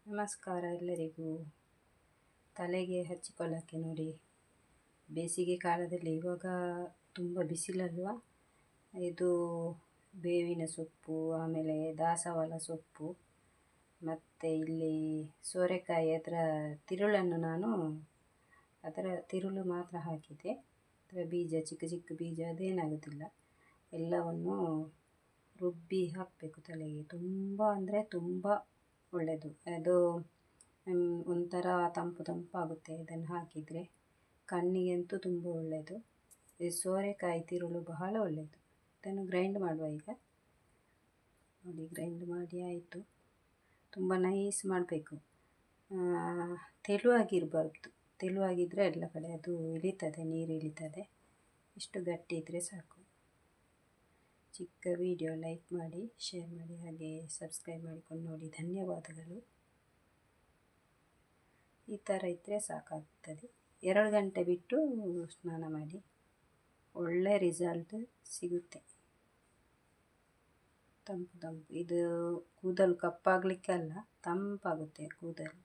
ನಮಸ್ಕಾರ ಎಲ್ಲರಿಗೂ. ತಲೆಗೆ ಹಚ್ಚಿಕೊಳ್ಳೋಕ್ಕೆ ನೋಡಿ, ಬೇಸಿಗೆ ಕಾಲದಲ್ಲಿ ಇವಾಗ ತುಂಬ ಬಿಸಿಲಲ್ವ. ಇದು ಬೇವಿನ ಸೊಪ್ಪು, ಆಮೇಲೆ ದಾಸವಾಳ ಸೊಪ್ಪು, ಮತ್ತು ಇಲ್ಲಿ ಸೋರೆಕಾಯಿ ಅದರ ತಿರುಳನ್ನು ನಾನು ಅದರ ತಿರುಳು ಮಾತ್ರ ಹಾಕಿದೆ. ಅದರ ಬೀಜ ಚಿಕ್ಕ ಚಿಕ್ಕ ಬೀಜ ಅದೇನಾಗೋದಿಲ್ಲ. ಎಲ್ಲವನ್ನು ರುಬ್ಬಿ ಹಾಕಬೇಕು ತಲೆಗೆ. ತುಂಬ ಅಂದರೆ ತುಂಬ ಒಳ್ಳೆಯದು ಅದು. ಒಂಥರ ತಂಪು ತಂಪಾಗುತ್ತೆ ಇದನ್ನು ಹಾಕಿದರೆ. ಕಣ್ಣಿಗಂತೂ ತುಂಬ ಒಳ್ಳೆಯದು. ಈ ಸೋರೆಕಾಯಿ ತಿರುಳು ಬಹಳ ಒಳ್ಳೆಯದು. ಇದನ್ನು ಗ್ರೈಂಡ್ ಮಾಡುವ ಈಗ. ನೋಡಿ, ಗ್ರೈಂಡ್ ಮಾಡಿ ಆಯಿತು. ತುಂಬ ನೈಸ್ ಮಾಡಬೇಕು, ತೆಳುವಾಗಿರಬಾರ್ದು. ತೆಳುವಾಗಿದ್ದರೆ ಎಲ್ಲ ಕಡೆ ಅದು ಇಳಿತದೆ, ನೀರು ಇಳಿತದೆ. ಇಷ್ಟು ಗಟ್ಟಿ ಇದ್ದರೆ ಸಾಕು. ಚಿಕ್ಕ ವಿಡಿಯೋ ಲೈಕ್ ಮಾಡಿ, ಶೇರ್ ಮಾಡಿ, ಹಾಗೆ ಸಬ್ಸ್ಕ್ರೈಬ್ ಮಾಡಿಕೊಂಡು ನೋಡಿ. ಧನ್ಯವಾದಗಳು. ಈ ಥರ ಇದ್ದರೆ ಸಾಕಾಗ್ತದೆ. 2 ಗಂಟೆ ಬಿಟ್ಟು ಸ್ನಾನ ಮಾಡಿ, ಒಳ್ಳೆ ರಿಸಲ್ಟ್ ಸಿಗುತ್ತೆ. ತಂಪು ತಂಪು ಇದು ಕೂದಲು ಕಪ್ಪಾಗಲಿಕ್ಕೆ ಅಲ್ಲ, ತಂಪಾಗುತ್ತೆ ಕೂದಲು.